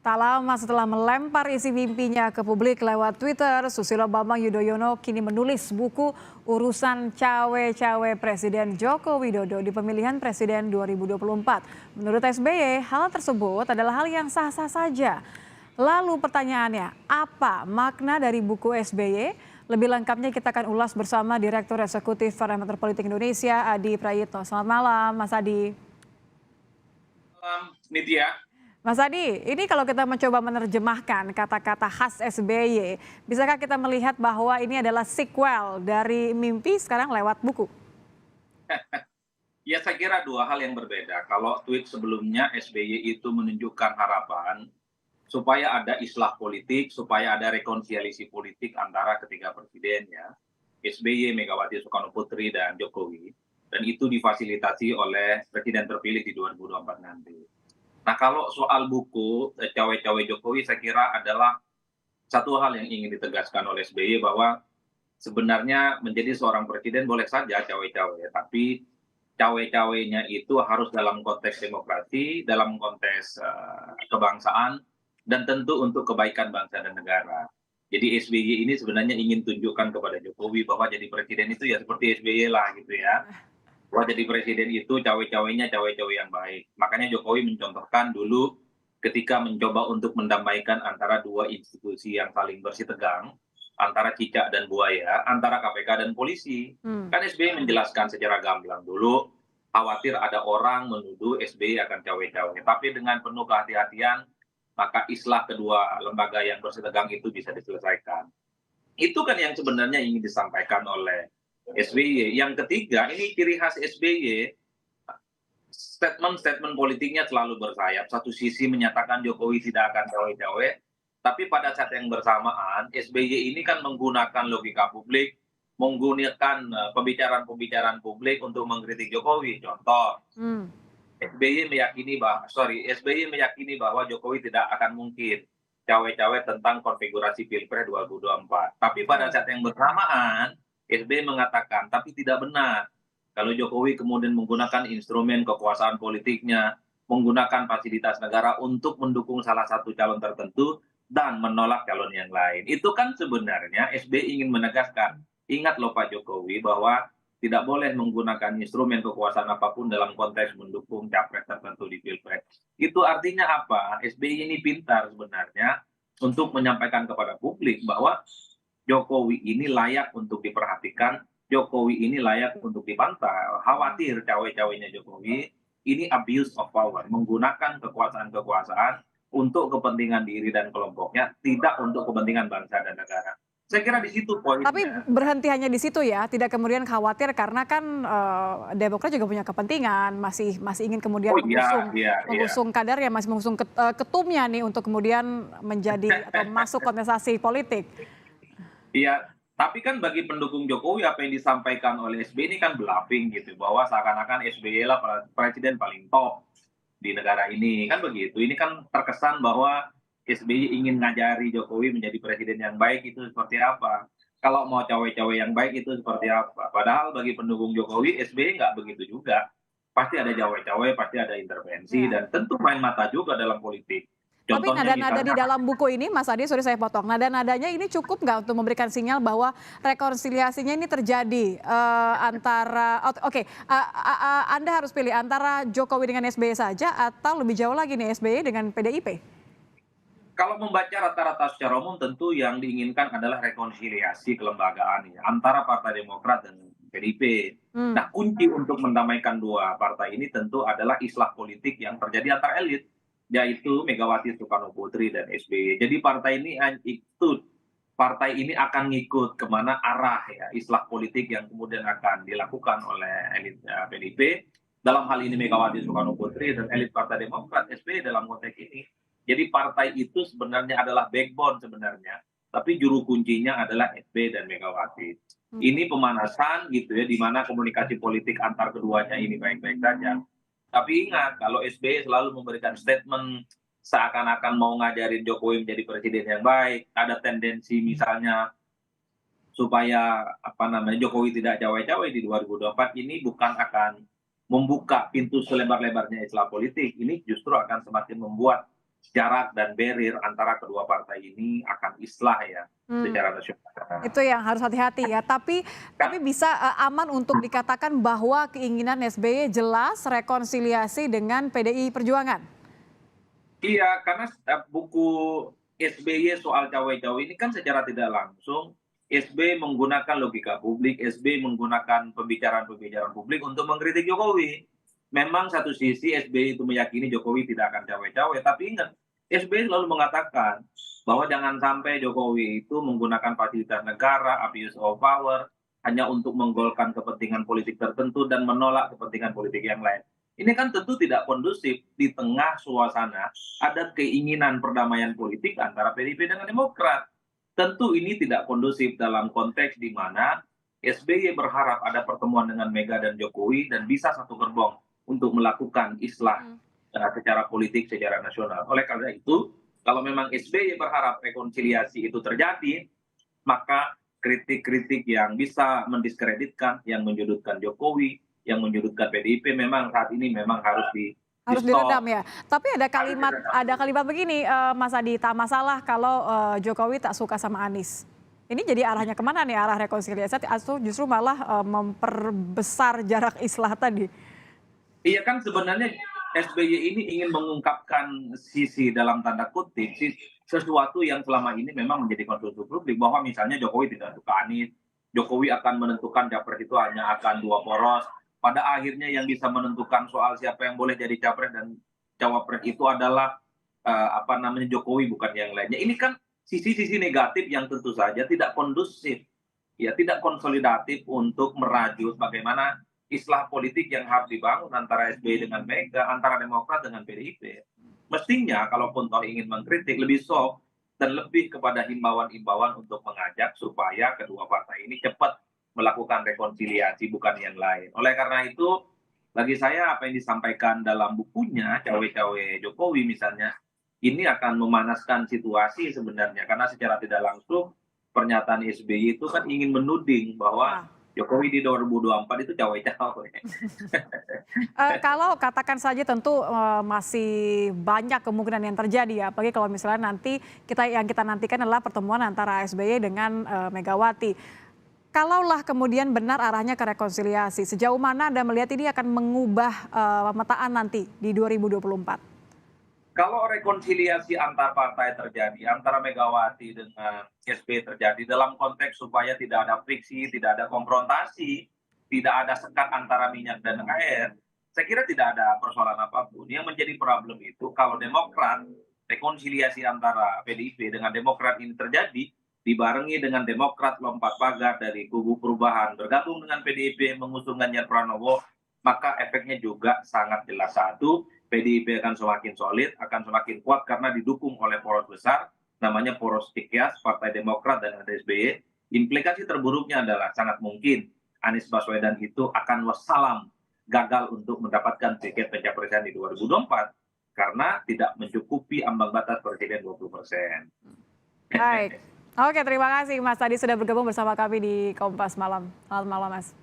Tak lama setelah melempar isi mimpinya ke publik lewat Twitter, Susilo Bambang Yudhoyono kini menulis buku urusan cawe-cawe Presiden Joko Widodo di pemilihan Presiden 2024. Menurut SBY, hal tersebut adalah hal yang sah-sah saja. Lalu pertanyaannya, apa makna dari buku SBY? Lebih lengkapnya kita akan ulas bersama Direktur Eksekutif Parameter Politik Indonesia, Adi Prayitno. Selamat malam, Mas Adi. Malam, Nitya. Mas Adi, ini kalau kita mencoba menerjemahkan kata-kata khas SBY, bisakah kita melihat bahwa ini adalah sequel dari mimpi sekarang lewat buku? Ya, saya kira dua hal yang berbeda. Kalau tweet sebelumnya SBY itu menunjukkan harapan supaya ada islah politik, supaya ada rekonsiliasi politik antara ketiga presiden ya, SBY, Megawati Soekarno Putri, dan Jokowi. Dan itu difasilitasi oleh presiden terpilih di 2024 nanti. Nah, kalau soal buku cawe-cawe Jokowi, saya kira adalah satu hal yang ingin ditegaskan oleh SBY bahwa sebenarnya menjadi seorang presiden boleh saja cawe-cawe, tapi cawe-cawenya itu harus dalam konteks demokrasi, dalam konteks kebangsaan, dan tentu untuk kebaikan bangsa dan negara. Jadi SBY ini sebenarnya ingin tunjukkan kepada Jokowi bahwa jadi presiden itu ya seperti SBY lah gitu ya. Bahwa jadi presiden itu cawe-cawenya cawe-cawe yang baik. Makanya Jokowi mencontohkan dulu ketika mencoba untuk mendamaikan antara dua institusi yang saling bersitegang, antara cicak dan buaya, antara KPK dan polisi. Kan SBY menjelaskan secara gamblang dulu, khawatir ada orang menuduh SBY akan cawe-cawe. Tapi dengan penuh kehati-hatian, maka islah kedua lembaga yang bersitegang itu bisa diselesaikan. Itu kan yang sebenarnya ingin disampaikan oleh SBY. Yang ketiga, ini ciri khas SBY, statement-statement politiknya selalu bersayap. Satu sisi menyatakan Jokowi tidak akan cawe-cawe, tapi pada saat yang bersamaan SBY ini kan menggunakan logika publik, menggunakan pembicaraan-pembicaraan publik untuk mengkritik Jokowi. Contoh, SBY meyakini bahwa Jokowi tidak akan mungkin cawe-cawe tentang konfigurasi Pilpres 2024. Tapi pada saat yang bersamaan SBY mengatakan, tapi tidak benar kalau Jokowi kemudian menggunakan instrumen kekuasaan politiknya, menggunakan fasilitas negara untuk mendukung salah satu calon tertentu dan menolak calon yang lain. Itu kan sebenarnya SBY ingin menegaskan, ingat loh Pak Jokowi bahwa tidak boleh menggunakan instrumen kekuasaan apapun dalam konteks mendukung capres tertentu di Pilpres. Itu artinya apa? SBY ini pintar sebenarnya untuk menyampaikan kepada publik bahwa Jokowi ini layak untuk diperhatikan, Jokowi ini layak untuk dipantau. Khawatir cawe-cawenya Jokowi ini abuse of power, menggunakan kekuasaan-kekuasaan untuk kepentingan diri dan kelompoknya, tidak untuk kepentingan bangsa dan negara. Saya kira di situ poinnya. Tapi berhenti hanya di situ ya, tidak kemudian khawatir karena kan Demokrat juga punya kepentingan, masih ingin kemudian mengusung kadernya, masih mengusung ketumnya nih untuk kemudian menjadi atau masuk kontestasi politik. Iya, tapi kan bagi pendukung Jokowi apa yang disampaikan oleh SBY ini kan bluffing gitu, bahwa seakan-akan SBY lah presiden paling top di negara ini, kan begitu. Ini kan terkesan bahwa SBY ingin ngajari Jokowi menjadi presiden yang baik itu seperti apa. Kalau mau cawe-cawe yang baik itu seperti apa. Padahal bagi pendukung Jokowi, SBY nggak begitu juga. Pasti ada cawe-cawe, pasti ada intervensi, dan tentu main mata juga dalam politik. Tapi nada-nada di dalam buku ini, Mas Adi, sorry saya potong, nada-nadanya ini cukup nggak untuk memberikan sinyal bahwa rekonsiliasinya ini terjadi antara, Anda harus pilih antara Jokowi dengan SBY saja atau lebih jauh lagi nih SBY dengan PDIP? Kalau membaca rata-rata secara umum tentu yang diinginkan adalah rekonsiliasi kelembagaan ya, antara Partai Demokrat dan PDIP. Nah, kunci untuk mendamaikan dua partai ini tentu adalah islah politik yang terjadi antar elit, yaitu Megawati Soekarno Putri dan SBY. Jadi partai ini akan ngikut kemana arah ya islah politik yang kemudian akan dilakukan oleh elit PDIP. Dalam hal ini Megawati Soekarno Putri dan elit Partai Demokrat, SBY dalam konteks ini. Jadi partai itu sebenarnya adalah backbone sebenarnya, tapi juru kuncinya adalah SBY dan Megawati. Ini pemanasan gitu ya, di mana komunikasi politik antar keduanya ini baik-baik saja. Tapi ingat, kalau SBY selalu memberikan statement seakan-akan mau ngajarin Jokowi menjadi presiden yang baik, ada tendensi misalnya supaya Jokowi tidak cawe-cawe di 2024, ini bukan akan membuka pintu selebar-lebarnya islah politik, ini justru akan semakin membuat jarak dan barrier antara kedua partai ini akan islah ya Hmm. secara nasional. Itu yang harus hati-hati ya. Tapi bisa aman untuk dikatakan bahwa keinginan SBY jelas rekonsiliasi dengan PDI Perjuangan. Iya, karena buku SBY soal cawe-cawe ini kan secara tidak langsung SBY menggunakan logika publik, SBY menggunakan pembicaraan-pembicaraan publik untuk mengkritik Jokowi. Memang satu sisi SBY itu meyakini Jokowi tidak akan cawe-cawe, tapi ingat SBY selalu mengatakan bahwa jangan sampai Jokowi itu menggunakan fasilitas negara, abuse of power, hanya untuk menggolkan kepentingan politik tertentu dan menolak kepentingan politik yang lain. Ini kan tentu tidak kondusif di tengah suasana ada keinginan perdamaian politik antara PDIP dengan Demokrat. Tentu ini tidak kondusif dalam konteks di mana SBY berharap ada pertemuan dengan Mega dan Jokowi dan bisa satu gerbong untuk melakukan islah secara politik secara nasional. Oleh karena itu, kalau memang SBY berharap rekonsiliasi itu terjadi, maka kritik-kritik yang bisa mendiskreditkan, yang menyudutkan Jokowi, yang menyudutkan PDIP memang saat ini memang harus Harus diredam ya. Tapi ada kalimat begini, Mas Adi, tak masalah kalau Jokowi tak suka sama Anies. Ini jadi arahnya kemana nih arah rekonsiliasi atau justru malah memperbesar jarak islah tadi? Iya kan sebenarnya SBY ini ingin mengungkapkan sisi dalam tanda kutip sesuatu yang selama ini memang menjadi konsumsi publik bahwa misalnya Jokowi tidak suka Anies, Jokowi akan menentukan capres itu hanya akan 2 poros. Pada akhirnya yang bisa menentukan soal siapa yang boleh jadi capres dan cawapres itu adalah Jokowi bukan yang lainnya. Ini kan sisi-sisi negatif yang tentu saja tidak kondusif, ya tidak konsolidatif untuk merajut bagaimana islah politik yang harus dibangun antara SBY dengan Mega, antara Demokrat dengan PDIP. Mestinya kalaupun toh ingin mengkritik lebih soft dan lebih kepada himbauan-himbauan untuk mengajak supaya kedua partai ini cepat melakukan rekonsiliasi bukan yang lain. Oleh karena itu, bagi saya apa yang disampaikan dalam bukunya Cawe-Cawe Jokowi misalnya, ini akan memanaskan situasi sebenarnya karena secara tidak langsung pernyataan SBY itu kan ingin menuding bahwa Jokowi di 2024 itu cawe-cawe. Kalau katakan saja tentu masih banyak kemungkinan yang terjadi ya, apalagi kalau misalnya nanti yang kita nantikan adalah pertemuan antara SBY dengan Megawati. Kalaulah kemudian benar arahnya ke rekonsiliasi, sejauh mana Anda melihat ini akan mengubah pemetaan nanti di 2024? Kalau rekonsiliasi antar partai terjadi, antara Megawati dengan SBY terjadi dalam konteks supaya tidak ada friksi, tidak ada konfrontasi, tidak ada sekat antara minyak dan air, saya kira tidak ada persoalan apapun. Yang menjadi problem itu kalau Demokrat, rekonsiliasi antara PDIP dengan Demokrat ini terjadi, dibarengi dengan Demokrat lompat pagar dari kubu perubahan bergabung dengan PDIP mengusung Ganjar Pranowo, maka efeknya juga sangat jelas. Satu, PDIP akan semakin solid, akan semakin kuat karena didukung oleh poros besar, namanya poros Cikias, Partai Demokrat dan SBY. Implikasi terburuknya adalah sangat mungkin Anies Baswedan itu akan wassalam gagal untuk mendapatkan tiket pencapresan di 2024 karena tidak mencukupi ambang batas presiden 20%. Baik. Oke, terima kasih Mas tadi sudah bergabung bersama kami di Kompas Malam. Selamat malam, Mas.